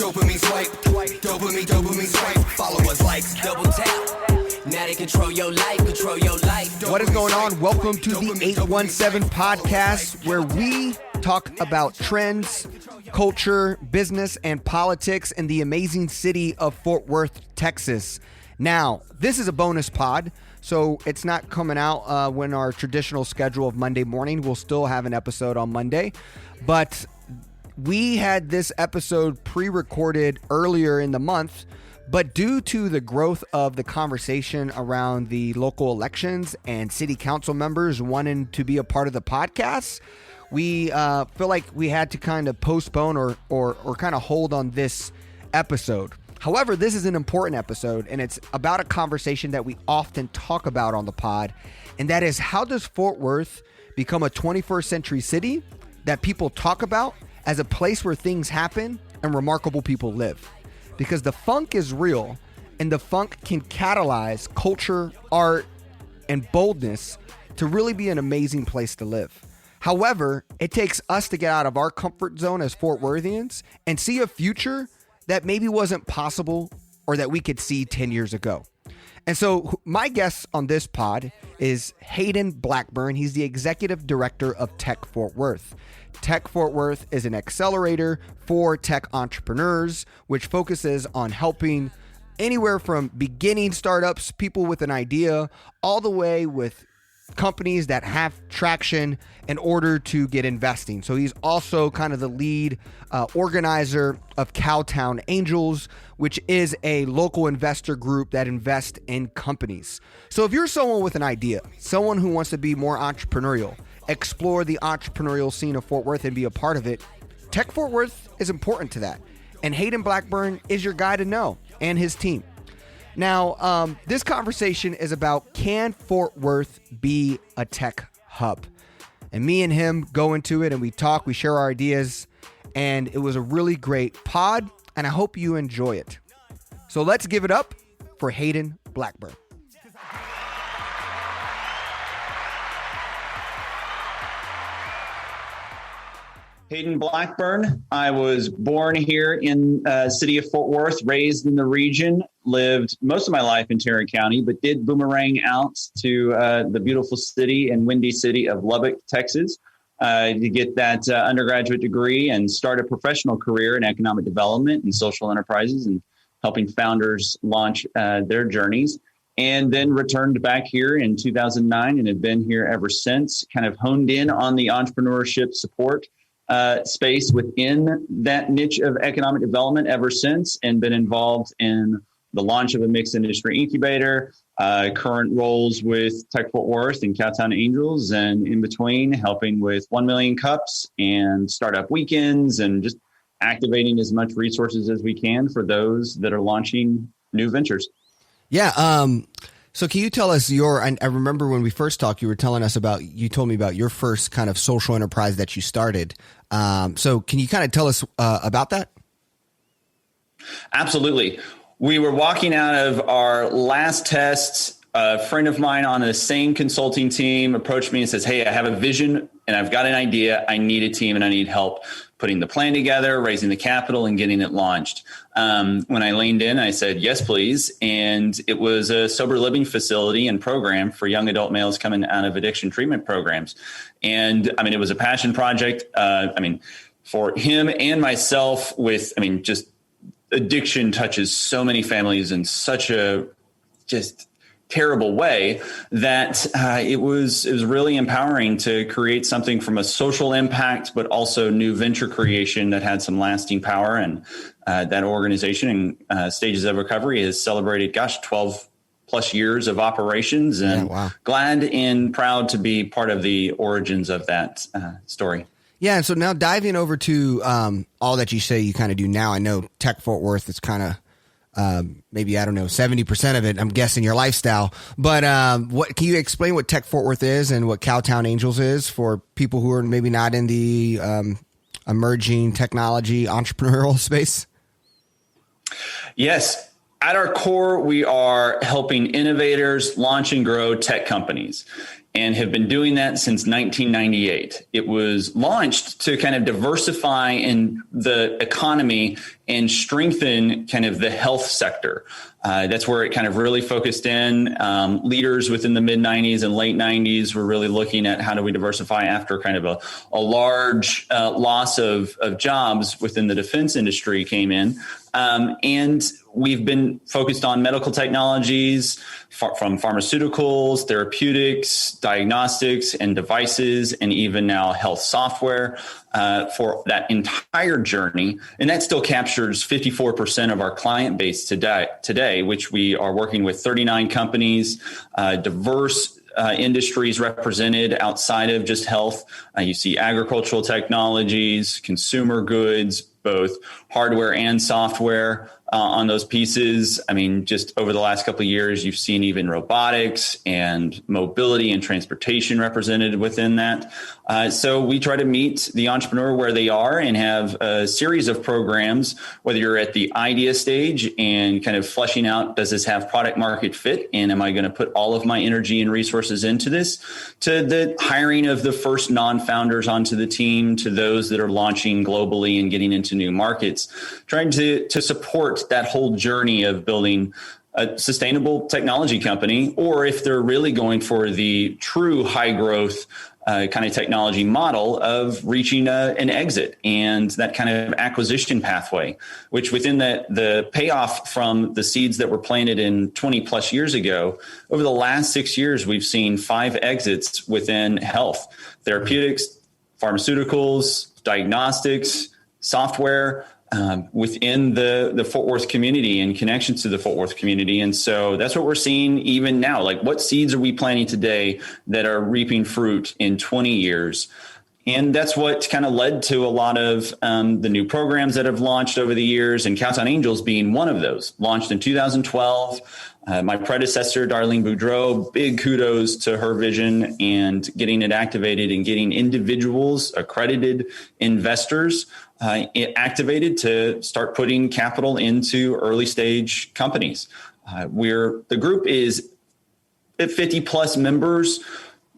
Dopamine swipe, dopamine swipe. Followers, likes, double tap. Now they control your life, control your life. What is going on? Welcome to the 817 podcast, where we talk about trends, culture, business, and politics in the amazing city of Fort Worth, Texas. Now, this is a bonus pod, so it's not coming out when our traditional schedule of Monday morning. We'll still have an episode on Monday, but we had this episode pre-recorded earlier in the month, but due to the growth of the conversation around the local elections and city council members wanting to be a part of the podcast, we feel like we had to kind of postpone or kind of hold on this episode. However, this is an important episode, and it's about a conversation that we often talk about on the pod, and that is, how does Fort Worth become a 21st century city that people talk about as a place where things happen and remarkable people live? Because the funk is real, and the funk can catalyze culture, art, and boldness to really be an amazing place to live. However, it takes us to get out of our comfort zone as Fort Worthians and see a future that maybe wasn't possible or that we could see 10 years ago. And so my guest on this pod is Hayden Blackburn. He's the executive director of Tech Fort Worth. Tech Fort Worth is an accelerator for tech entrepreneurs, which focuses on helping anywhere from beginning startups, people with an idea, all the way with companies that have traction in order to get investing. So he's also kind of the lead organizer of Cowtown Angels, which is a local investor group that invests in companies. So if you're someone with an idea, someone who wants to be more entrepreneurial, explore the entrepreneurial scene of Fort Worth and be a part of it, Tech Fort Worth is important to that. And Hayden Blackburn is your guy to know, and his team. Now, this conversation is about, can Fort Worth be a tech hub? And me and him go into it, and we talk, we share our ideas, and it was a really great pod, and I hope you enjoy it. So let's give it up for Hayden Blackburn. Hayden Blackburn. I was born here in the city of Fort Worth, raised in the region, lived most of my life in Tarrant County, but did boomerang out to the beautiful city and windy city of Lubbock, Texas, to get that undergraduate degree and start a professional career in economic development and social enterprises and helping founders launch their journeys. And then returned back here in 2009 and have been here ever since, kind of honed in on the entrepreneurship support space within that niche of economic development ever since, and been involved in the launch of a mixed industry incubator, current roles with Tech Fort Worth and Cowtown Angels, and in between helping with 1 Million Cups and startup weekends, and just activating as much resources as we can for those that are launching new ventures. Yeah. So can you tell us I remember when we first talked, you told me about your first kind of social enterprise that you started. So can you kind of tell us about that? Absolutely. We were walking out of our last test. A friend of mine on the same consulting team approached me and says, "Hey, I have a vision and I've got an idea. I need a team and I need help putting the plan together, raising the capital, and getting it launched." When I leaned in, I said, "Yes, please." And it was a sober living facility and program for young adult males coming out of addiction treatment programs. And it was a passion project. For him and myself just addiction touches so many families in such a just terrible way that it was really empowering to create something from a social impact, but also new venture creation that had some lasting power. And that organization in Stages of Recovery has celebrated, 12 plus years of operations, and glad and proud to be part of the origins of that story. Yeah. And so now diving over to all that you say you kind of do now, I know Tech Fort Worth is kind of maybe, 70% of it, I'm guessing, your lifestyle. But what can you explain what Tech Fort Worth is and what Cowtown Angels is for people who are maybe not in the emerging technology entrepreneurial space? Yes. At our core, we are helping innovators launch and grow tech companies. and have been doing that since 1998. It was launched to kind of diversify in the economy and strengthen kind of the health sector. That's where it kind of really focused in. Leaders within the mid 90s and late 90s were really looking at how do we diversify after kind of a large loss of jobs within the defense industry came in. And we've been focused on medical technologies from pharmaceuticals, therapeutics, diagnostics, and devices, and even now health software for that entire journey. And that still captures 54% of our client base today, which we are working with 39 companies, diverse industries represented outside of just health. You see agricultural technologies, consumer goods, both hardware and software on those pieces. I mean, just over the last couple of years, you've seen even robotics and mobility and transportation represented within that. So we try to meet the entrepreneur where they are and have a series of programs, whether you're at the idea stage and kind of fleshing out, does this have product market fit? And am I going to put all of my energy and resources into this? To the hiring of the first non-founders onto the team, to those that are launching globally and getting into new markets, trying to support that whole journey of building a sustainable technology company, or if they're really going for the true high growth kind of technology model of reaching an exit and that kind of acquisition pathway, which within the payoff from the seeds that were planted in 20 plus years ago, over the last 6 years, we've seen 5 exits within health, therapeutics, pharmaceuticals, diagnostics, software, within the Fort Worth community and connections to the Fort Worth community. And so that's what we're seeing even now. Like, what seeds are we planting today that are reaping fruit in 20 years? And that's what kind of led to a lot of the new programs that have launched over the years, and Cowtown Angels being one of those, launched in 2012. My predecessor, Darlene Boudreau, big kudos to her vision and getting it activated and getting individuals, accredited investors activated to start putting capital into early stage companies. The group is at 50 plus members,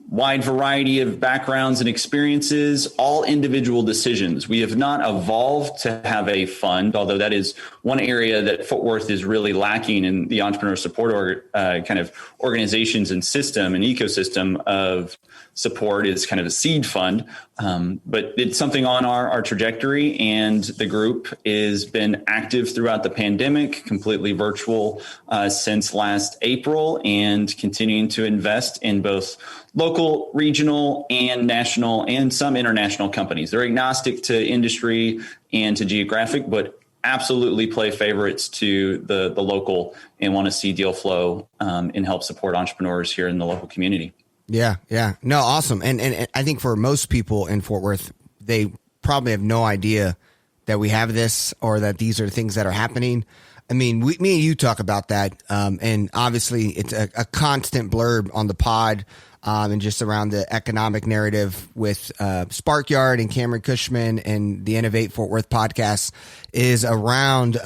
wide variety of backgrounds and experiences, all individual decisions. We have not evolved to have a fund, although that is one area that Fort Worth is really lacking in the entrepreneur support kind of organizations and system and ecosystem of support is kind of a seed fund. But it's something on our trajectory, and the group has been active throughout the pandemic, completely virtual since last April, and continuing to invest in both local, regional, and national, and some international companies. They're agnostic to industry and to geographic, but absolutely play favorites to the local and want to see deal flow and help support entrepreneurs here in the local community. Yeah. No, awesome. And I think for most people in Fort Worth, they probably have no idea that we have this or that these are things that are happening. I mean, me and you talk about that. And obviously it's a constant blurb on the pod and just around the economic narrative with Sparkyard and Cameron Cushman and the Innovate Fort Worth podcast is around,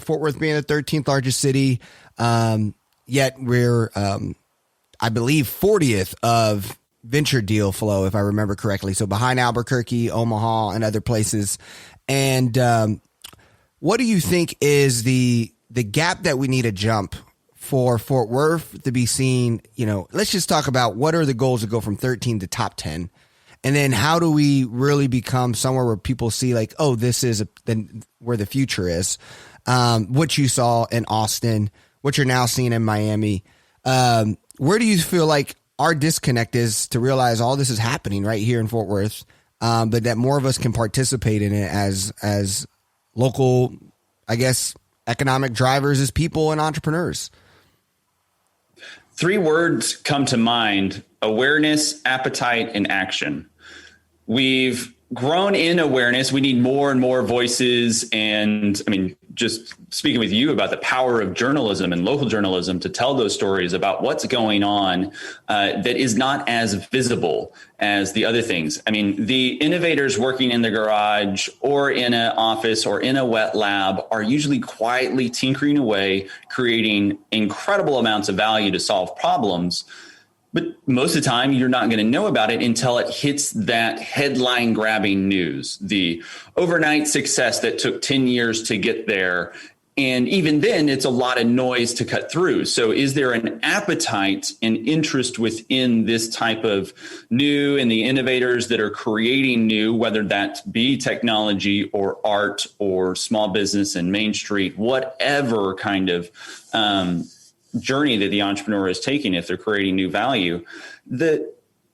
Fort Worth being the 13th largest city. Yet we're, I believe 40th of venture deal flow, if I remember correctly. So behind Albuquerque, Omaha, and other places. And what do you think is the gap that we need to jump for Fort Worth to be seen? Let's just talk about what are the goals to go from 13 to top 10. And then how do we really become somewhere where people see like, oh, this is where the future is. What you saw in Austin, what you're now seeing in Miami. Where do you feel like our disconnect is to realize all this is happening right here in Fort Worth, but that more of us can participate in it as local, I guess, economic drivers, as people and entrepreneurs? 3 words come to mind: awareness, appetite, and action. We've grown in awareness. We need more and more voices. And I mean, just speaking with you about the power of journalism and local journalism to tell those stories about what's going on that is not as visible as the other things. I mean, the innovators working in the garage or in an office or in a wet lab are usually quietly tinkering away, creating incredible amounts of value to solve problems. But most of the time, you're not going to know about it until it hits that headline grabbing news, the overnight success that took 10 years to get there. And even then, it's a lot of noise to cut through. So is there an appetite and interest within this type of new and the innovators that are creating new, whether that be technology or art or small business and Main Street, whatever kind of journey that the entrepreneur is taking, if they're creating new value, the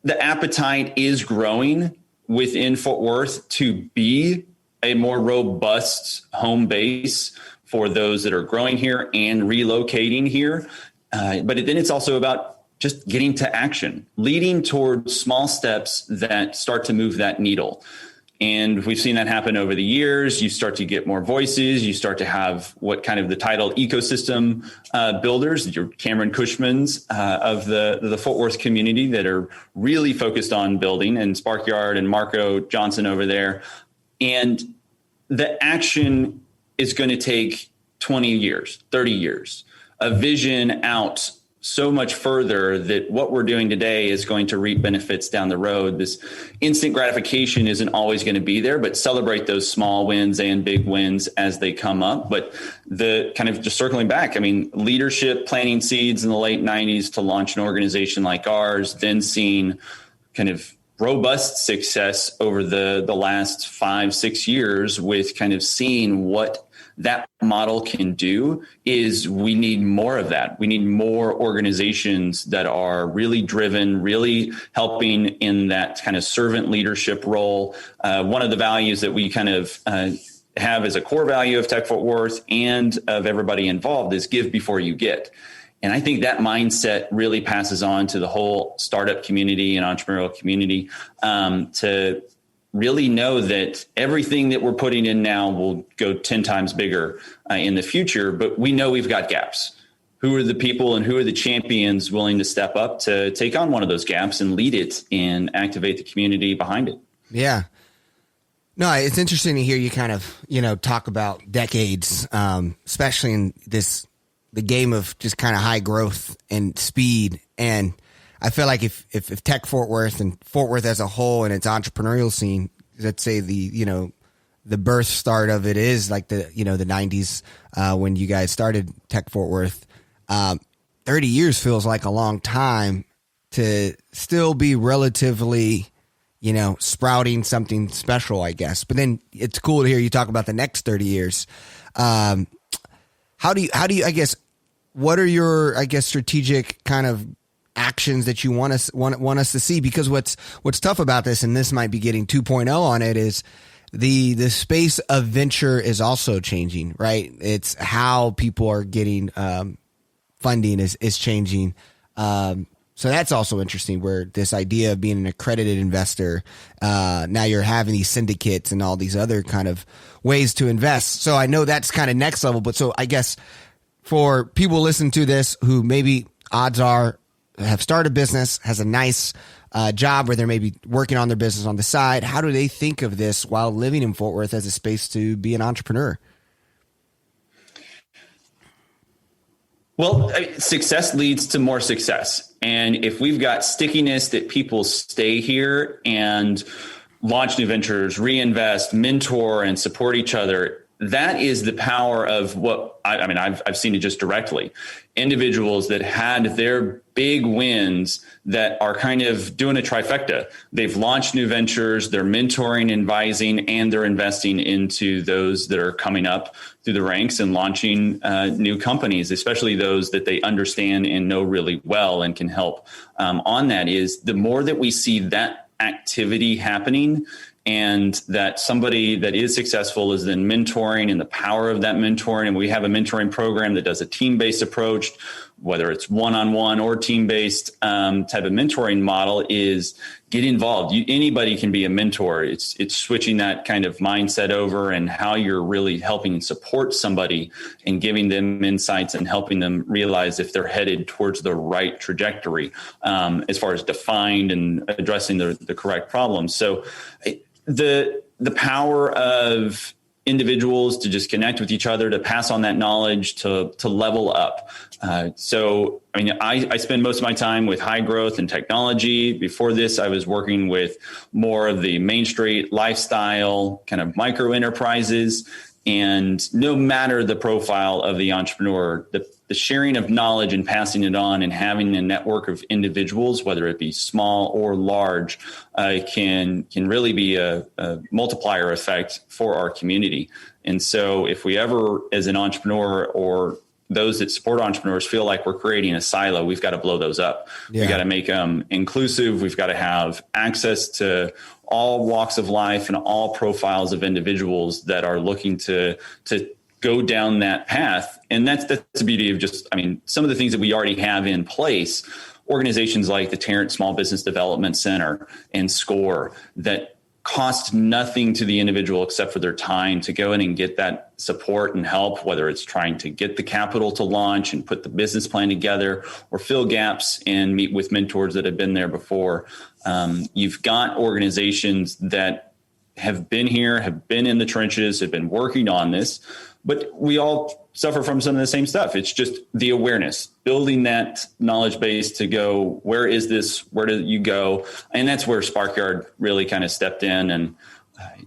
appetite is growing within Fort Worth to be a more robust home base for those that are growing here and relocating here. But then it's also about just getting to action, leading towards small steps that start to move that needle. And we've seen that happen over the years. You start to get more voices. You start to have what kind of the title ecosystem builders, your Cameron Cushmans of the Fort Worth community that are really focused on building, and Sparkyard and Marco Johnson over there. And the action is going to take 20 years, 30 years, a vision out so much further that what we're doing today is going to reap benefits down the road. This instant gratification isn't always going to be there, but celebrate those small wins and big wins as they come up. But the kind of just circling back, I mean, leadership planting seeds in the late 90s to launch an organization like ours, then seeing kind of robust success over the last 5-6 years with kind of seeing what that model can do is we need more of that. We need more organizations that are really driven, really helping in that kind of servant leadership role. One of the values that we kind of have as a core value of Tech Fort Worth and of everybody involved is give before you get. And I think that mindset really passes on to the whole startup community and entrepreneurial community to really know that everything that we're putting in now will go 10 times bigger in the future. But we know we've got gaps. Who are the people and who are the champions willing to step up to take on one of those gaps and lead it and activate the community behind it? Yeah. No, it's interesting to hear you kind of, talk about decades, especially in the game of just kind of high growth and speed. And I feel like if Tech Fort Worth and Fort Worth as a whole and its entrepreneurial scene, let's say the birth start of it is like the 90s when you guys started Tech Fort Worth, 30 years feels like a long time to still be relatively, sprouting something special, I guess. But then it's cool to hear you talk about the next 30 years. How do you, I guess, what are your, strategic kind of actions that you want us to see? Because what's tough about this, and this might be getting 2.0 on it, is the space of venture is also changing, right? It's how people are getting funding is changing. So that's also interesting, where this idea of being an accredited investor, now you're having these syndicates and all these other kind of ways to invest. So I know that's kind of next level, but so I guess for people listening to this who maybe odds are have started a business, has a nice job where they're maybe working on their business on the side, how do they think of this while living in Fort Worth as a space to be an entrepreneur? Well, success leads to more success. And if we've got stickiness that people stay here and launch new ventures, reinvest, mentor, and support each other, that is the power of what I've seen it just directly. Individuals that had their big wins that are kind of doing a trifecta. They've launched new ventures, they're mentoring, advising, and they're investing into those that are coming up through the ranks and launching new companies, especially those that they understand and know really well and can help on that. Is the more that we see that activity happening, and that somebody that is successful is then mentoring, and the power of that mentoring. And we have a mentoring program that does a team-based approach, whether it's one-on-one or team-based type of mentoring model, is get involved. Anybody can be a mentor. It's switching that kind of mindset over and how you're really helping and support somebody and giving them insights and helping them realize if they're headed towards the right trajectory as far as defined and addressing the correct problems. So the power of individuals to just connect with each other, to pass on that knowledge, to level up. So, I mean, I spend most of my time with high growth and technology. Before this, I was working with more of the Main Street lifestyle kind of micro enterprises. And no matter the profile of the entrepreneur, the sharing of knowledge and passing it on and having a network of individuals, whether it be small or large, can really be a multiplier effect for our community. And so if we ever, as an entrepreneur or those that support entrepreneurs, feel like we're creating a silo, we've got to blow those up. Yeah. We got to make them inclusive. We've got to have access to all walks of life and all profiles of individuals that are looking to go down that path. And that's the beauty of just, I mean, some of the things that we already have in place, organizations like the Tarrant Small Business Development Center and SCORE that cost nothing to the individual except for their time to go in and get that support and help, whether it's trying to get the capital to launch and put the business plan together or fill gaps and meet with mentors that have been there before. You've got organizations that have been here, have been in the trenches, have been working on this, but we all suffer from some of the same stuff. It's just the awareness, building that knowledge base to go, where is this? Where do you go? And that's where Sparkyard really kind of stepped in and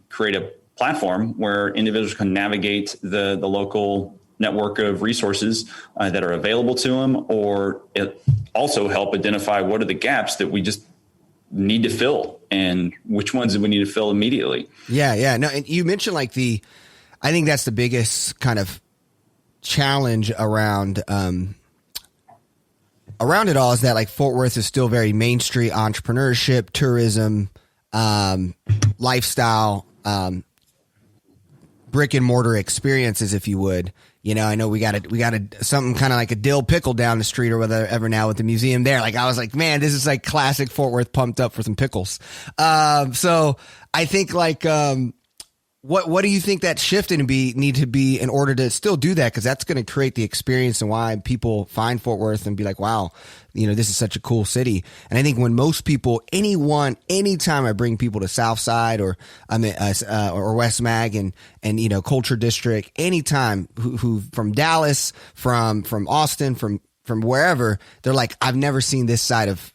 create a platform where individuals can navigate the local network of resources that are available to them, or it also help identify what are the gaps that we just need to fill and which ones do we need to fill immediately. Yeah. No, and you mentioned I think that's the biggest kind of challenge around it all is that Fort Worth is still very Main Street entrepreneurship, tourism, lifestyle, brick and mortar experiences, if you would. You know, I know we got something kind of like a dill pickle down the street or whatever now with the museum there. I was like, man, this is classic Fort Worth pumped up for some pickles. So I think what do you think that shift need to be in order to still do that? Because that's going to create the experience and why people find Fort Worth and be like, wow, this is such a cool city. And I think when most people, anytime I bring people to Southside or West Mag and Culture District, anytime who from Dallas, from Austin, from wherever, they're like, I've never seen this side of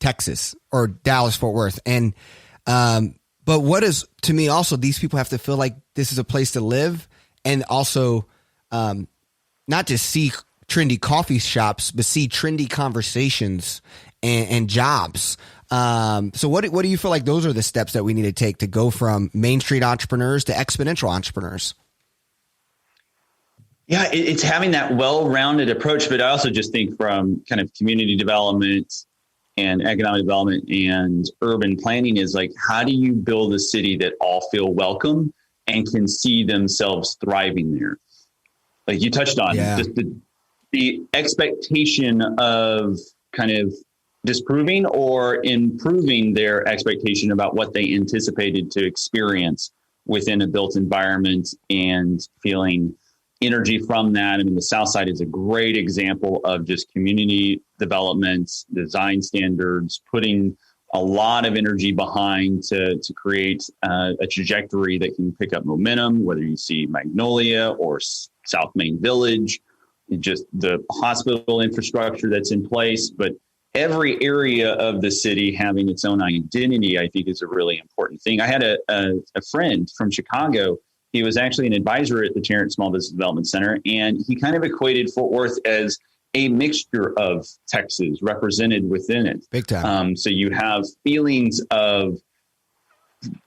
Texas or Dallas, Fort Worth. And, but what is, to me also, these people have to feel like this is a place to live and also not just see trendy coffee shops, but see trendy conversations and jobs. So what do you feel like those are the steps that we need to take to go from Main Street entrepreneurs to exponential entrepreneurs? Yeah, it's having that well-rounded approach, but I also just think from kind of community development and economic development and urban planning is how do you build a city that all feel welcome and can see themselves thriving there? Like you touched on, just the expectation of kind of disproving or improving their expectation about what they anticipated to experience within a built environment and feeling energy from that. I mean, the South Side is a great example of just community development, design standards, putting a lot of energy behind to create a trajectory that can pick up momentum, whether you see Magnolia or South Main Village, just the hospital infrastructure that's in place. But every area of the city having its own identity, I think is a really important thing. I had a friend from Chicago. He was actually an advisor at the Tarrant Small Business Development Center, and he kind of equated Fort Worth as a mixture of Texas represented within it. Big time. So you have feelings of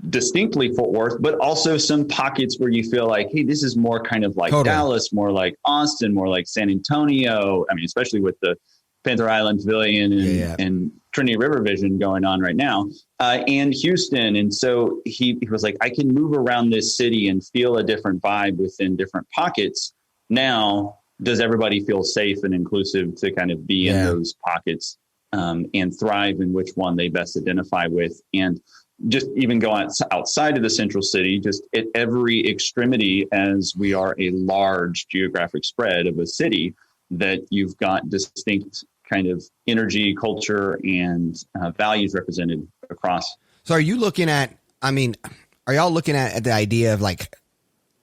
distinctly Fort Worth, but also some pockets where you feel like, hey, this is more kind of like Dallas, more like Austin, more like San Antonio. I mean, especially with the Panther Island Pavilion and Trinity River Vision going on right now, and Houston. And so he was like, I can move around this city and feel a different vibe within different pockets. Now, does everybody feel safe and inclusive to kind of be in those pockets and thrive in which one they best identify with? And just even go outside of the central city, just at every extremity, as we are a large geographic spread of a city, that you've got distinct kind of energy, culture, and values represented across. So are you looking at, are y'all looking at the idea of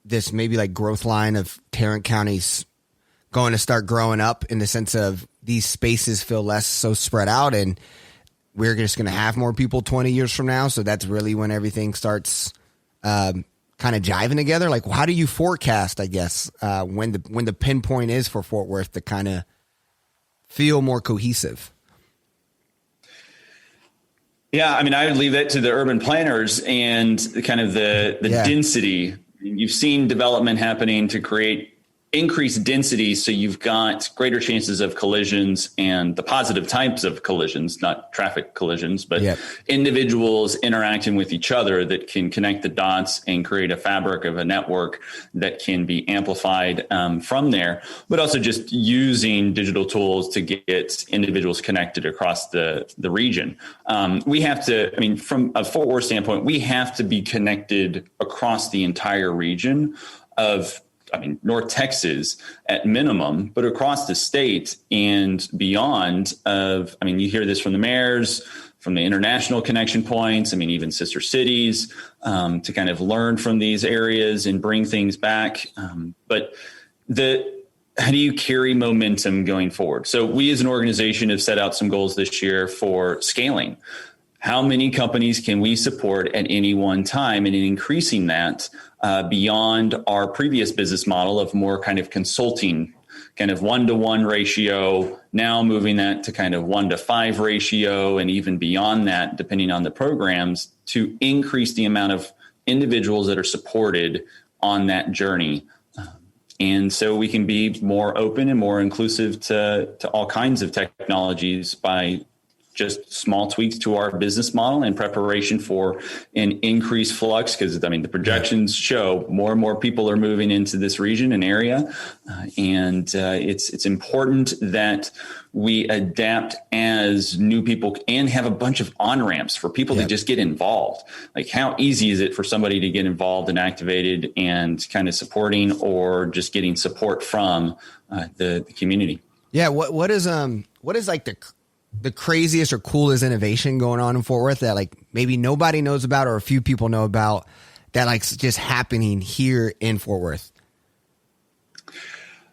this maybe like growth line of Tarrant County's going to start growing up in the sense of these spaces feel less so spread out, and we're just going to have more people 20 years from now. So that's really when everything starts kind of jiving together. Like, how do you forecast, I guess, when the pinpoint is for Fort Worth to kind of feel more cohesive? Yeah, I mean, I would leave that to the urban planners and kind of the density. You've seen development happening to create increased density, so you've got greater chances of collisions and the positive types of collisions, not traffic collisions, but individuals interacting with each other that can connect the dots and create a fabric of a network that can be amplified from there, but also just using digital tools to get individuals connected across the region. We have to, I mean, from a Fort Worth standpoint, we have to be connected across the entire region of, I mean, North Texas at minimum, but across the state and beyond of, I mean, you hear this from the mayors, from the international connection points, I mean, even sister cities, to kind of learn from these areas and bring things back. But how do you carry momentum going forward? So we as an organization have set out some goals this year for scaling. How many companies can we support at any one time, and in increasing that beyond our previous business model of more kind of consulting, kind of 1-to-1 ratio, now moving that to kind of 1-to-5 ratio, and even beyond that, depending on the programs, to increase the amount of individuals that are supported on that journey. And so we can be more open and more inclusive to all kinds of technologies by just small tweaks to our business model in preparation for an increased flux. Because, I mean, the projections show more and more people are moving into this region and area. And it's important that we adapt as new people and have a bunch of on-ramps for people to just get involved. Like, how easy is it for somebody to get involved and activated and kind of supporting or just getting support from the community? Yeah. What is like the craziest or coolest innovation going on in Fort Worth that like maybe nobody knows about or a few people know about that like just happening here in Fort Worth?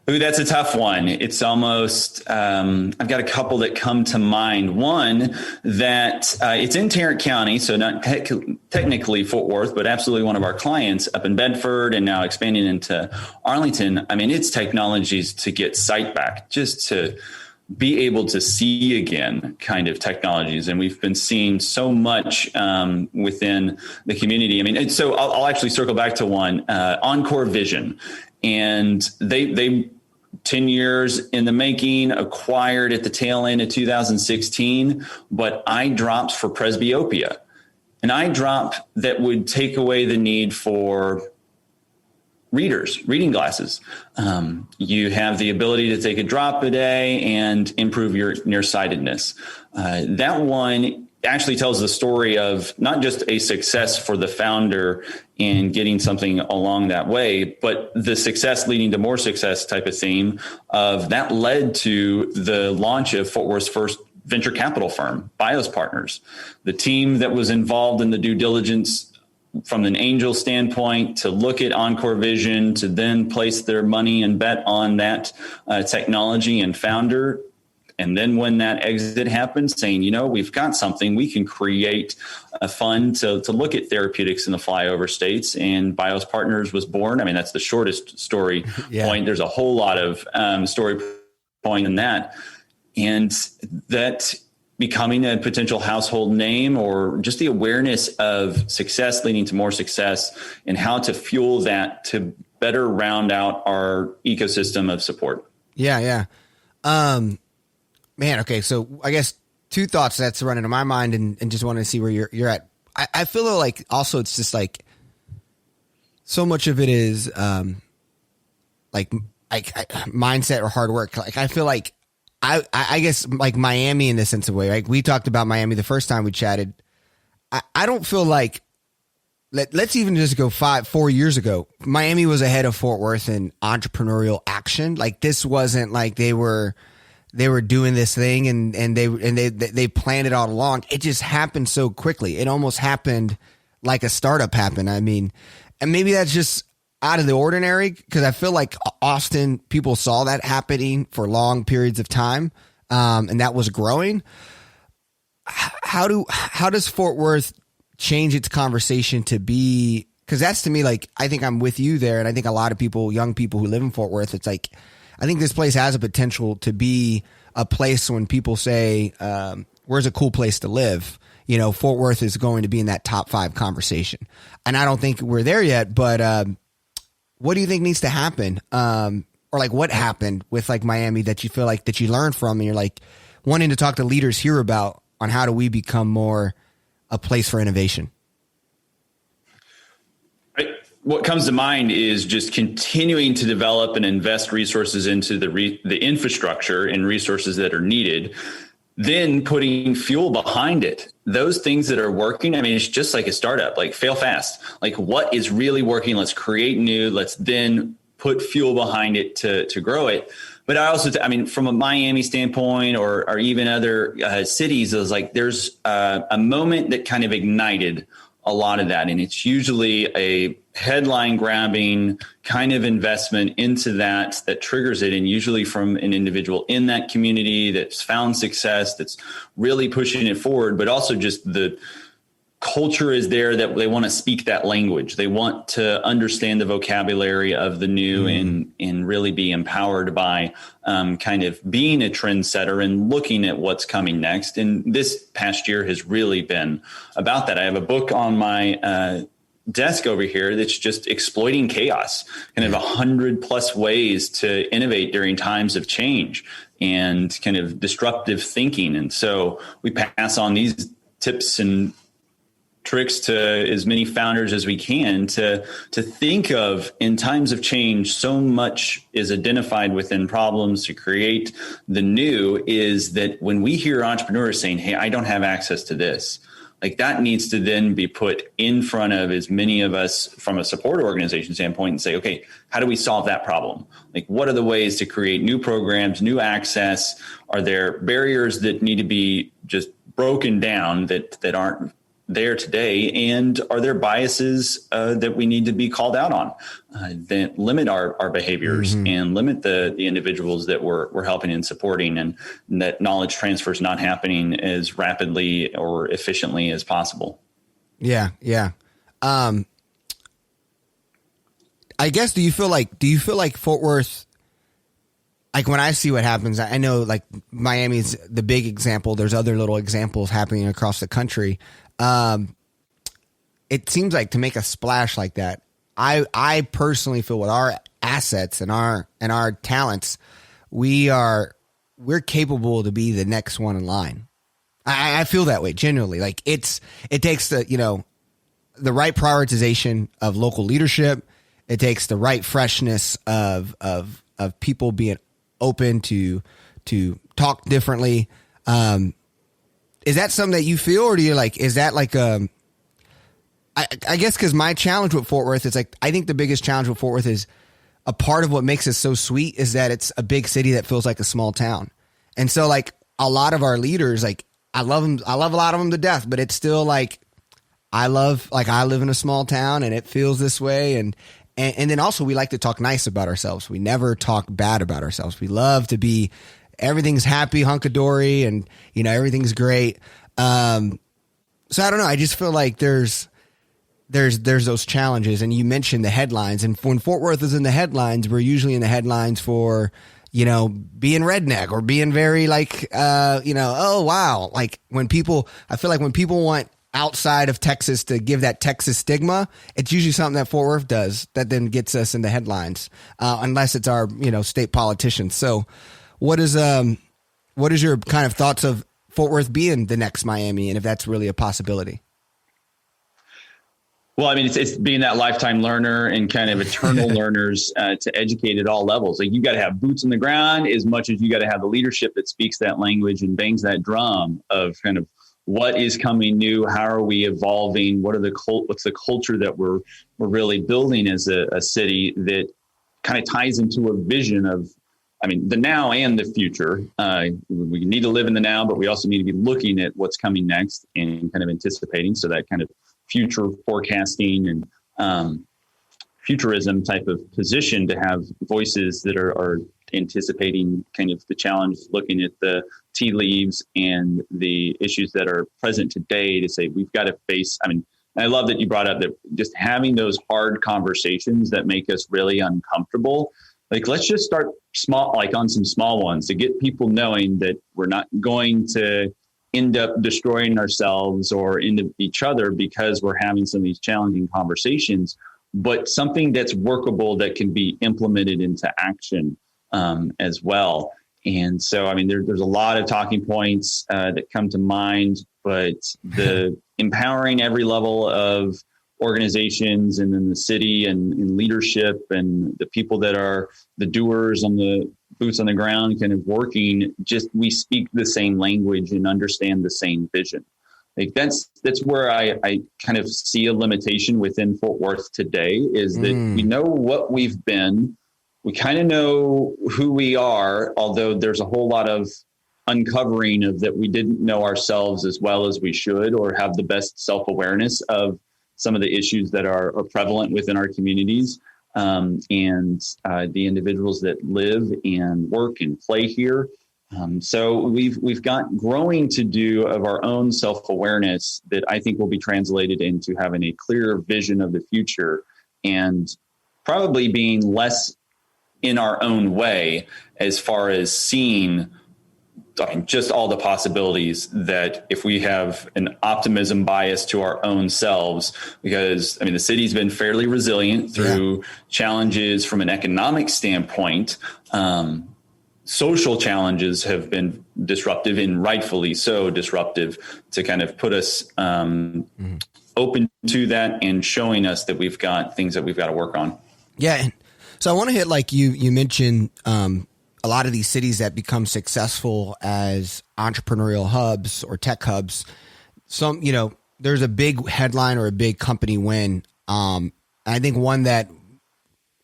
Ooh, that's a tough one. It's almost, I've got a couple that come to mind. One that it's in Tarrant County, so not technically Fort Worth, but absolutely one of our clients up in Bedford and now expanding into Arlington. I mean, it's technologies to get sight back, just to be able to see again kind of technologies. And we've been seeing so much within the community. I mean, so I'll actually circle back to one, Encore Vision. And they 10 years in the making, acquired at the tail end of 2016, but eye drops for presbyopia. An eye drop that would take away the need for reading glasses. You have the ability to take a drop a day and improve your nearsightedness. That one actually tells the story of not just a success for the founder in getting something along that way, but the success leading to more success type of theme of that led to the launch of Fort Worth's first venture capital firm, BIOS Partners. The team that was involved in the due diligence from an angel standpoint to look at Encore Vision, to then place their money and bet on that technology and founder. And then when that exit happened, saying, you know, we've got something, we can create a fund to look at therapeutics in the flyover states. And BIOS Partners was born. I mean, that's the shortest story point. There's a whole lot of story point in that. And that becoming a potential household name, or just the awareness of success leading to more success, and how to fuel that to better round out our ecosystem of support. Yeah. Man, okay. So I guess two thoughts that's running in my mind, and just wanted to see where you're at. I feel like also it's just like so much of it is like mindset or hard work. Like I feel like I guess like Miami in the sense of way, right? We talked about Miami the first time we chatted. I don't feel like, let's even just go 4 years ago, Miami was ahead of Fort Worth in entrepreneurial action. Like this wasn't like they were doing this thing and they planned it all along. It just happened so quickly. It almost happened like a startup happened. I mean, and maybe that's just, out of the ordinary because I feel like Austin, people saw that happening for long periods of time, and that was growing. How does Fort Worth change its conversation to be? Because that's to me, like, I think I'm with you there, and I think a lot of people, young people who live in Fort Worth, it's like, I think this place has a potential to be a place when people say, where's a cool place to live? You know, Fort Worth is going to be in that top 5 conversation. And I don't think we're there yet, but what do you think needs to happen? Or like what happened with like Miami that you feel like that you learned from and you're like wanting to talk to leaders here about on how do we become more a place for innovation? What comes to mind is just continuing to develop and invest resources into the infrastructure and resources that are needed, then putting fuel behind it. Those things that are working, I mean, it's just like a startup, like fail fast. Like what is really working? Let's create new, let's then put fuel behind it to grow it. But I also, I mean, from a Miami standpoint or even other cities, it was like there's a moment that kind of ignited a lot of that. And it's usually a headline grabbing kind of investment into that triggers it. And usually from an individual in that community that's found success, that's really pushing it forward, but also just the culture is there that they want to speak that language. They want to understand the vocabulary of the new and really be empowered by kind of being a trendsetter and looking at what's coming next. And this past year has really been about that. I have a book on my desk over here that's just exploiting chaos, kind of 100+ ways to innovate during times of change and kind of disruptive thinking. And so we pass on these tips and tricks to as many founders as we can to think of in times of change. So much is identified within problems to create the new is that when we hear entrepreneurs saying, hey, I don't have access to this, like that needs to then be put in front of as many of us from a support organization standpoint and say, okay, how do we solve that problem? Like, what are the ways to create new programs, new access? Are there barriers that need to be just broken down that aren't there today? And are there biases that we need to be called out on that limit our behaviors and limit the individuals that we're helping and supporting, and that knowledge transfer is not happening as rapidly or efficiently as possible? Yeah. I guess, do you feel like Fort Worth, like when I see what happens, I know like Miami's the big example. There's other little examples happening across the country. It seems like to make a splash like that, I personally feel with our assets and our talents, we're capable to be the next one in line. I feel that way genuinely. Like it takes the right prioritization of local leadership. It takes the right freshness of people being open to talk differently. Is that something that you feel, or do you like, is that like, I guess because my challenge with Fort Worth is like, I think the biggest challenge with Fort Worth is a part of what makes it so sweet is that it's a big city that feels like a small town. And so like a lot of our leaders, like I love them. I love a lot of them to death, but it's still like, I live in a small town and it feels this way. And then also we like to talk nice about ourselves. We never talk bad about ourselves. We love to be, everything's happy, hunky-dory, and, everything's great. So I don't know. I just feel like there's those challenges. And you mentioned the headlines. And when Fort Worth is in the headlines, we're usually in the headlines for, being redneck or being very like, oh, wow. Like I feel like when people want outside of Texas to give that Texas stigma, it's usually something that Fort Worth does that then gets us in the headlines, unless it's our, state politicians. So what is your kind of thoughts of Fort Worth being the next Miami, and if that's really a possibility? Well, I mean, it's being that lifetime learner and kind of eternal learners to educate at all levels. Like you got to have boots on the ground as much as you got to have the leadership that speaks that language and bangs that drum of kind of what is coming new, how are we evolving, what's the culture that we're really building as a city that kind of ties into a vision of, I mean, the now and the future. We need to live in the now, but we also need to be looking at what's coming next and kind of anticipating. So that kind of future forecasting and futurism type of position to have voices that are anticipating kind of the challenge, looking at the tea leaves and the issues that are present today to say, we've got to face, I mean, I love that you brought up that just having those hard conversations that make us really uncomfortable. Like, let's just start small, like on some small ones to get people knowing that we're not going to end up destroying ourselves or into each other because we're having some of these challenging conversations, but something that's workable that can be implemented into action as well. And so, I mean, there's a lot of talking points that come to mind, but the empowering every level of organizations and then the city and leadership and the people that are the doers on the boots on the ground kind of working, just we speak the same language and understand the same vision. Like that's where I kind of see a limitation within Fort Worth today is that we know what we've been. We kind of know who we are, although there's a whole lot of uncovering of that we didn't know ourselves as well as we should or have the best self-awareness of some of the issues that are prevalent within our communities and the individuals that live and work and play here. So we've got growing to do of our own self-awareness that I think will be translated into having a clearer vision of the future and probably being less in our own way as far as seeing just all the possibilities that if we have an optimism bias to our own selves, because I mean, the city's been fairly resilient through challenges from an economic standpoint. Social challenges have been disruptive and rightfully so disruptive to kind of put us open to that and showing us that we've got things that we've got to work on. Yeah. So I want to hit, like you mentioned, a lot of these cities that become successful as entrepreneurial hubs or tech hubs. Some, there's a big headline or a big company win. I think one that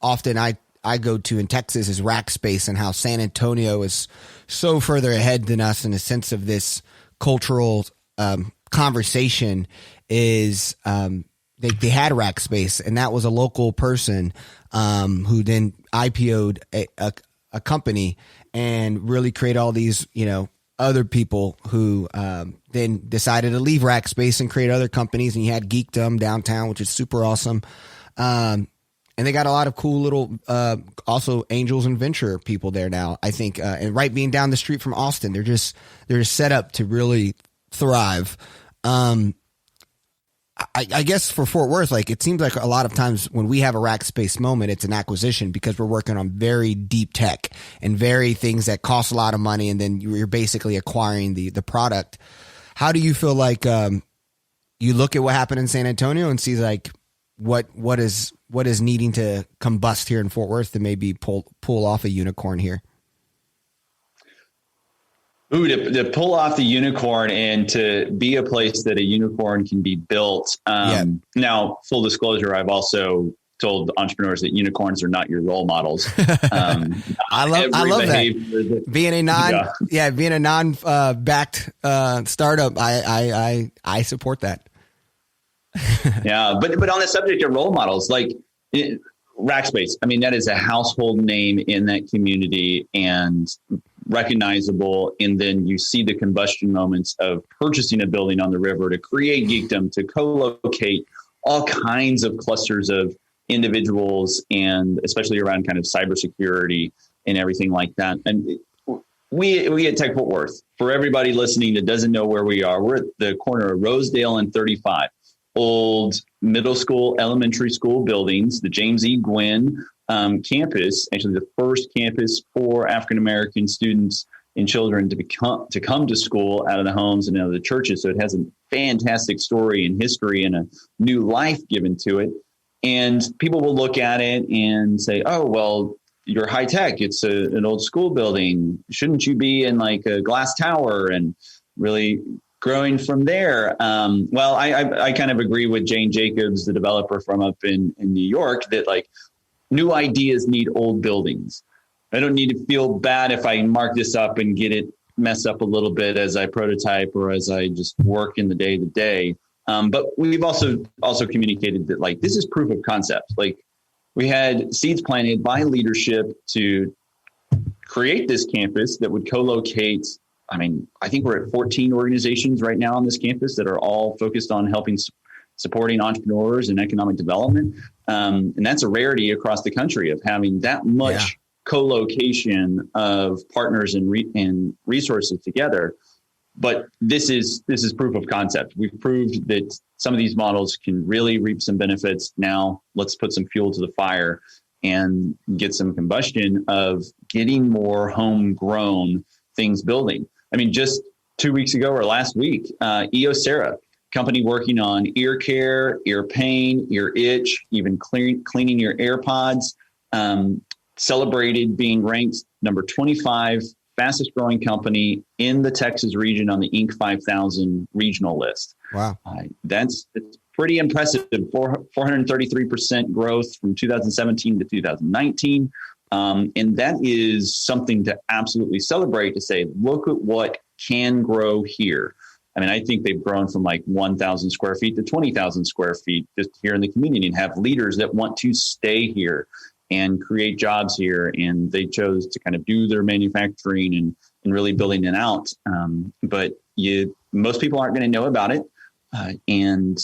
often I go to in Texas is Rackspace and how San Antonio is so further ahead than us in a sense of this cultural conversation is they had Rackspace, and that was a local person who then IPO'd a company and really create all these, other people who then decided to leave Rackspace and create other companies. And you had Geekdom downtown, which is super awesome. And they got a lot of cool little, also angels and venture people there now, I think. And right being down the street from Austin, they're set up to really thrive. I guess for Fort Worth, like it seems like a lot of times when we have a Rackspace moment, it's an acquisition because we're working on very deep tech and very things that cost a lot of money. And then you're basically acquiring the product. How do you feel like you look at what happened in San Antonio and see like what is needing to combust here in Fort Worth to maybe pull off a unicorn here? Ooh, to pull off the unicorn and to be a place that a unicorn can be built. Now, full disclosure, I've also told entrepreneurs that unicorns are not your role models. I love that. Being a non-backed startup, I support that. Yeah, but on the subject of role models, like Rackspace, I mean, that is a household name in that community and recognizable. And then you see the combustion moments of purchasing a building on the river to create Geekdom, to co-locate all kinds of clusters of individuals, and especially around kind of cybersecurity and everything like that. And we at Tech Fort Worth, for everybody listening that doesn't know where we are, we're at the corner of Rosedale and 35. Old middle school, elementary school buildings, the James E. Gwynn campus, actually the first campus for African-American students and children to come to school out of the homes and out of the churches. So it has a fantastic story and history and a new life given to it. And people will look at it and say, oh, well, you're high tech. It's an old school building. Shouldn't you be in like a glass tower and really growing from there? Well, I kind of agree with Jane Jacobs, the developer from up in New York, that like new ideas need old buildings. I don't need to feel bad if I mark this up and get it messed up a little bit as I prototype or as I just work in the day to day. But we've also communicated that like this is proof of concept. Like we had seeds planted by leadership to create this campus that would co-locate. I mean, I think we're at 14 organizations right now on this campus that are all focused on supporting entrepreneurs and economic development. And that's a rarity across the country of having that much co-location of partners and resources together. But this is proof of concept. We've proved that some of these models can really reap some benefits. Now let's put some fuel to the fire and get some combustion of getting more homegrown things building. I mean, just 2 weeks ago or last week, Eosera, company working on ear care, ear pain, ear itch, even cleaning your AirPods, celebrated being ranked number 25 fastest growing company in the Texas region on the Inc. 5000 regional list. Wow. It's pretty impressive. 433% growth from 2017 to 2019. And that is something to absolutely celebrate, to say, look at what can grow here. I mean, I think they've grown from like 1,000 square feet to 20,000 square feet just here in the community, and have leaders that want to stay here and create jobs here. And they chose to kind of do their manufacturing and really building it out. But most people aren't going to know about it. And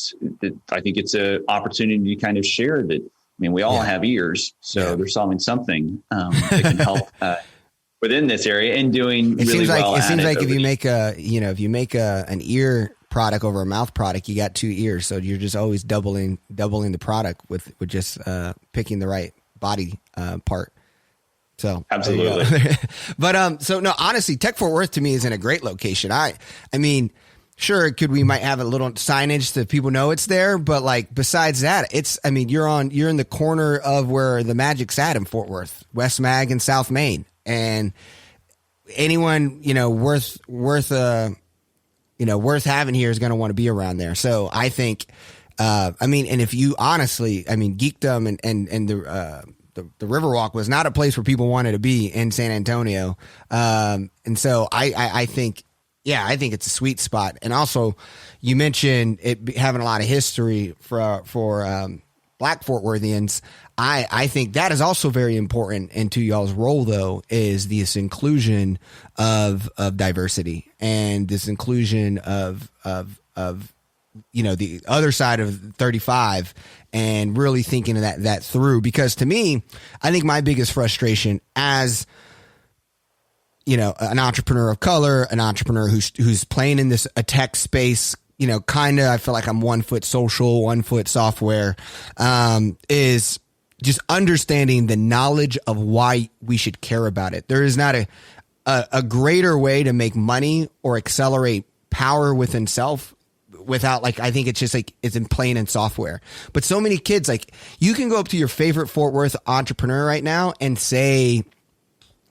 I think it's an opportunity to kind of share that. I mean, we all have ears, so they're solving something that can help within this area and doing really well. It seems like if you make an ear product over a mouth product, you got two ears, so you're just always doubling the product with just picking the right body part. So absolutely. But so no, honestly, Tech Fort Worth to me is in a great location. I mean, sure, we might have a little signage so people know it's there, but like besides that, you're in the corner of where the Magic's at in Fort Worth, West Mag and South Main, and anyone worth having here is going to want to be around there. So I think, and if you honestly, Geekdom and the Riverwalk was not a place where people wanted to be in San Antonio, and so I think. Yeah, I think it's a sweet spot. And also, you mentioned it having a lot of history for Black Fort Worthians. I think that is also very important into y'all's role, though, is this inclusion of diversity and this inclusion of the other side of 35, and really thinking of that through. Because to me, I think my biggest frustration as an entrepreneur of color, an entrepreneur who's playing in a tech space, kind of, I feel like I'm 1 foot social, 1 foot software, is just understanding the knowledge of why we should care about it. There is not a greater way to make money or accelerate power within self without, I think it's just it's in playing in software. But so many kids, you can go up to your favorite Fort Worth entrepreneur right now and say,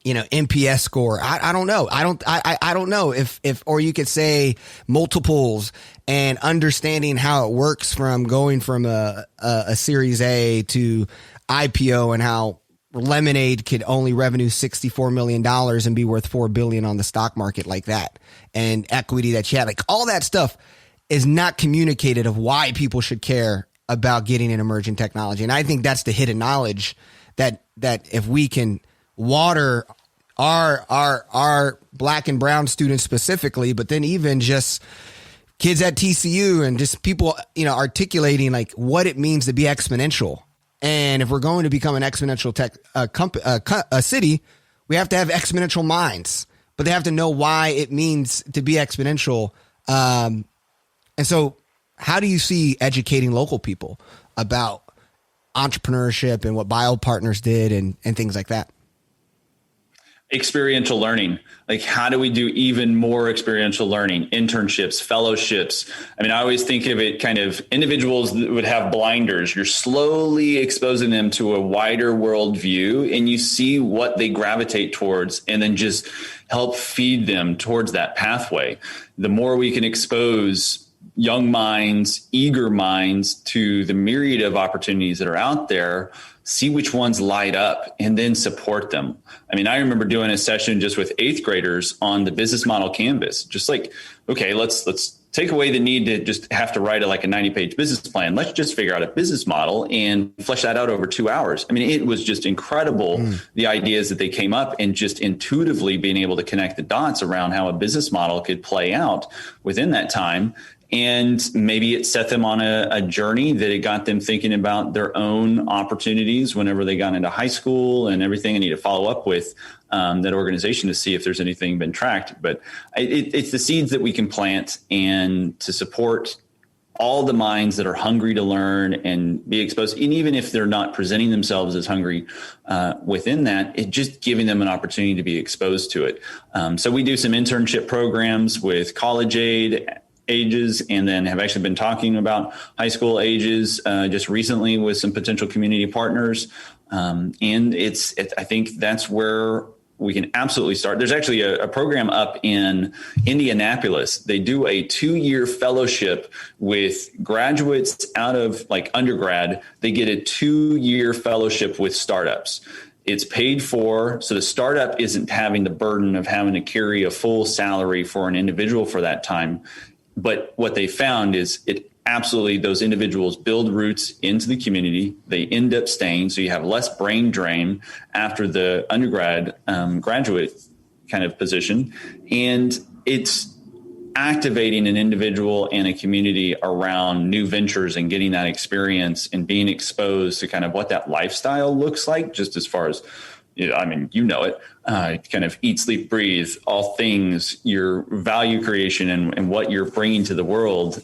NPS score. I don't know. I don't know if, or you could say multiples and understanding how it works from going from a Series A to IPO, and how Lemonade could only revenue $64 million and be worth $4 billion on the stock market like that. And equity that you had, all that stuff is not communicated of why people should care about getting an emerging technology. And I think that's the hidden knowledge that if we can water our black and brown students specifically, but then even just kids at TCU and just people, articulating what it means to be exponential. And if we're going to become an exponential tech city, we have to have exponential minds, but they have to know why it means to be exponential. And so how do you see educating local people about entrepreneurship and what Bio Partners did and things like that? Experiential learning. How do we do even more experiential learning, internships, fellowships? I always think of it kind of individuals that would have blinders. You're slowly exposing them to a wider world view, and you see what they gravitate towards, and then just help feed them towards that pathway. The more we can expose young minds, eager minds to the myriad of opportunities that are out there, see which ones light up and then support them. I mean, I remember doing a session just with 8th graders on the business model canvas, just like, okay, let's take away the need to just have to write a 90-page business plan. Let's just figure out a business model and flesh that out over 2 hours. I mean, it was just incredible, the ideas that they came up, and just intuitively being able to connect the dots around how a business model could play out within that time. And maybe it set them on a journey that it got them thinking about their own opportunities whenever they got into high school and everything. I need to follow up with that organization to see if there's anything been tracked. But it's the seeds that we can plant, and to support all the minds that are hungry to learn and be exposed. And even if they're not presenting themselves as hungry within that, it just giving them an opportunity to be exposed to it. So we do some internship programs with college ages, and then have actually been talking about high school ages just recently with some potential community partners. And I think that's where we can absolutely start. There's actually a program up in Indianapolis. They do a 2-year fellowship with graduates out of undergrad. They get a 2-year fellowship with startups. It's paid for, so the startup isn't having the burden of having to carry a full salary for an individual for that time. But what they found is those individuals build roots into the community. They end up staying. So you have less brain drain after the undergrad graduate kind of position. And it's activating an individual and a community around new ventures and getting that experience and being exposed to kind of what that lifestyle looks like, just as far as, kind of eat, sleep, breathe, all things, your value creation and what you're bringing to the world.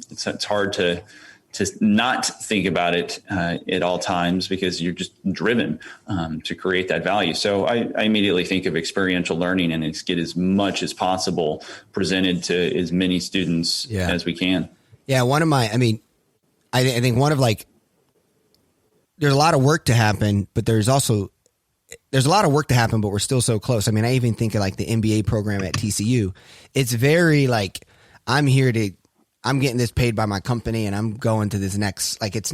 It's hard to not think about it at all times, because you're just driven to create that value. So I immediately think of experiential learning, and it's get as much as possible presented to as many students as we can. Yeah. I think there's a lot of work to happen, but there's a lot of work to happen, but we're still so close. I mean, I even think of the MBA program at TCU. It's very I'm getting this paid by my company and I'm going to this next, it's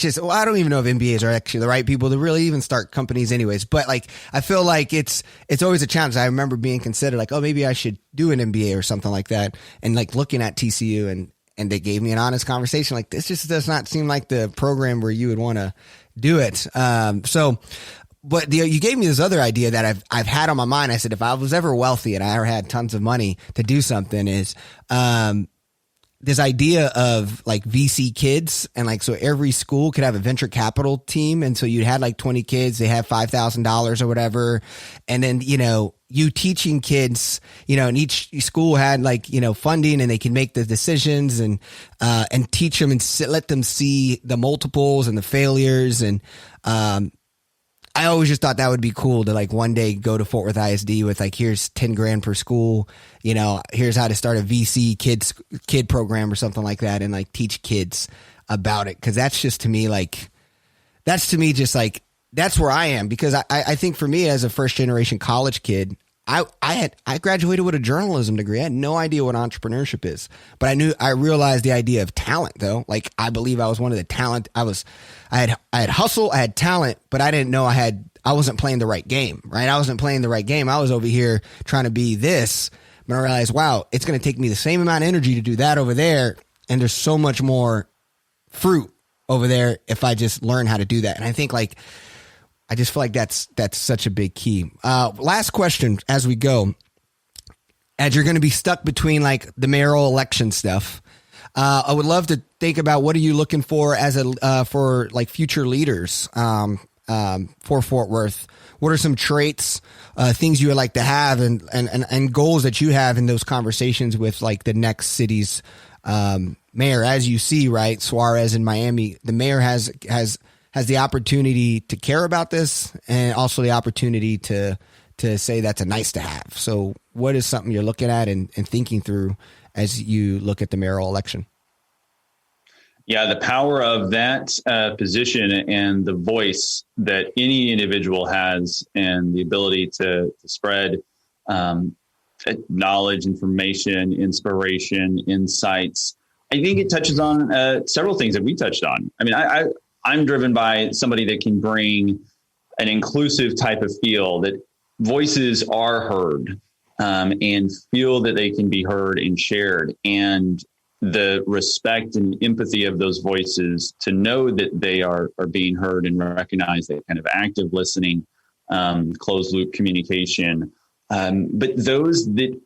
just, I don't even know if MBAs are actually the right people to really even start companies anyways. But I feel like it's always a challenge. I remember being considered maybe I should do an MBA or something like that. And looking at TCU and they gave me an honest conversation. This just does not seem like the program where you would want to do it. But you gave me this other idea that I've had on my mind. I said, if I was ever wealthy and I ever had tons of money to do something, is this idea of VC kids, and so every school could have a venture capital team. And so you had 20 kids, they have $5,000 or whatever. And then, you teaching kids, and each school had funding, and they can make the decisions and teach them and let them see the multiples and the failures. And, I always just thought that would be cool to one day go to Fort Worth ISD with here's 10 grand per school, here's how to start a VC kid program or something like that, and teach kids about it. Cause that's just to me, that's where I am, because I think for me as a first generation college kid, I graduated with a journalism degree. I had no idea what entrepreneurship is, but I realized the idea of talent though. I believe I was one of the talent. I had hustle, I had talent, but I didn't know I wasn't playing the right game, right? I wasn't playing the right game. I was over here trying to be this, but I realized, wow, it's going to take me the same amount of energy to do that over there. And there's so much more fruit over there if I just learn how to do that. And I think I just feel like that's such a big key. Last question as we go, as you're going to be stuck between the mayoral election stuff. I would love to think about, what are you looking for as for future leaders for Fort Worth? What are some traits, things you would like to have, and goals that you have in those conversations with the next city's mayor? As you see, right, Suarez in Miami, the mayor has the opportunity to care about this, and also the opportunity to say that's a nice to have. So what is something you're looking at and thinking through as you look at the mayoral election? Yeah, the power of that position and the voice that any individual has, and the ability to spread knowledge, information, inspiration, insights. I think it touches on several things that we touched on. I mean, I'm driven by somebody that can bring an inclusive type of feel, that voices are heard, and feel that they can be heard and shared, and the respect and empathy of those voices to know that they are being heard and recognize that kind of active listening, closed loop communication. But those that,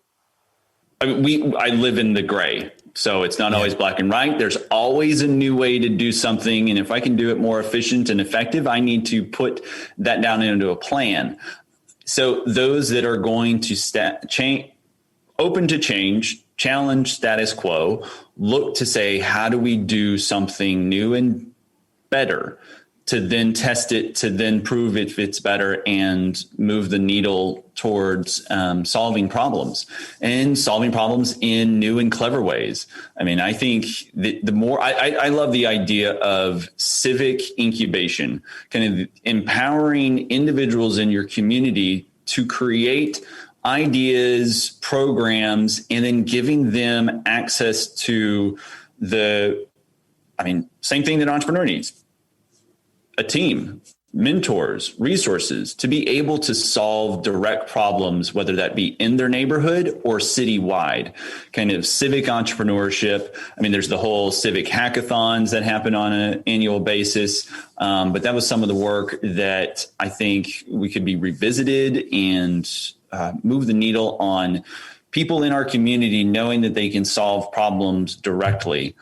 I live in the gray. So it's not always black and white. There's always a new way to do something. And if I can do it more efficient and effective, I need to put that down into a plan. So those that are going to open to change, challenge status quo, look to say, how do we do something new and better, to then test it, to then prove if it's better and move the needle towards solving problems in new and clever ways. I mean, I think that the more I love the idea of civic incubation, kind of empowering individuals in your community to create ideas, programs, and then giving them access to same thing that an entrepreneur needs. A team, mentors, resources to be able to solve direct problems, whether that be in their neighborhood or citywide. Kind of civic entrepreneurship. I mean, there's the whole civic hackathons that happen on an annual basis. But that was some of the work that I think we could be revisited and move the needle on people in our community knowing that they can solve problems directly.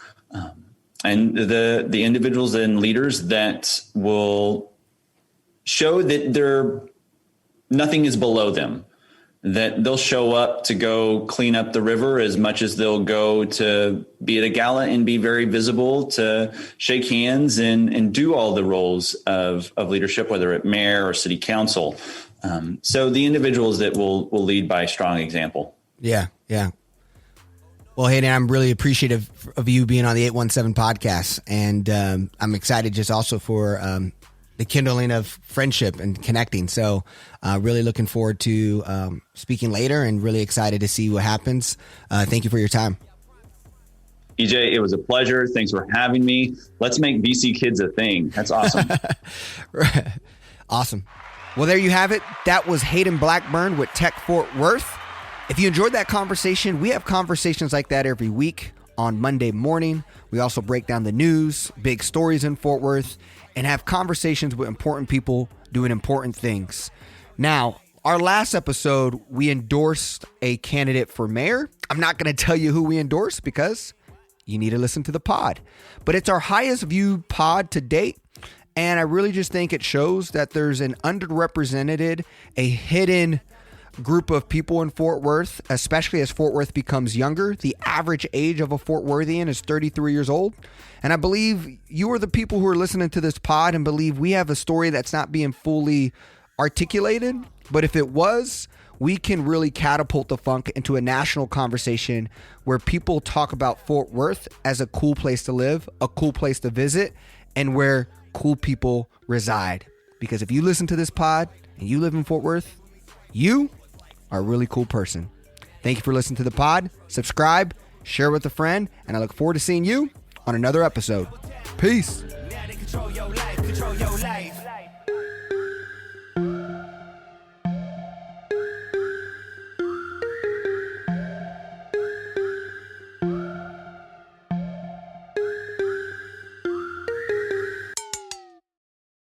And the individuals and leaders that will show that nothing is below them, that they'll show up to go clean up the river as much as they'll go to be at a gala and be very visible, to shake hands and do all the roles of leadership, whether at mayor or city council. So the individuals that will lead by strong example. Yeah. Well, Hayden, I'm really appreciative of you being on the 817 podcast. And I'm excited just also for the kindling of friendship and connecting. So really looking forward to speaking later and really excited to see what happens. Thank you for your time. EJ, it was a pleasure. Thanks for having me. Let's make VC Kids a thing. That's awesome. Awesome. Well, there you have it. That was Hayden Blackburn with Tech Fort Worth. If you enjoyed that conversation, we have conversations like that every week on Monday morning. We also break down the news, big stories in Fort Worth, and have conversations with important people doing important things. Now, our last episode, we endorsed a candidate for mayor. I'm not going to tell you who we endorsed because you need to listen to the pod. But it's our highest viewed pod to date. And I really just think it shows that there's an underrepresented, a hidden group of people in Fort Worth, especially as Fort Worth becomes younger. The average age of a Fort Worthian is 33 years old. And I believe you are the people who are listening to this pod and believe we have a story that's not being fully articulated. But if it was, we can really catapult the funk into a national conversation where people talk about Fort Worth as a cool place to live, a cool place to visit, and where cool people reside. Because if you listen to this pod and you live in Fort Worth, you are a really cool person. Thank you for listening to the pod. Subscribe, share with a friend, and I look forward to seeing you on another episode. Peace. Now they control your life, control your life.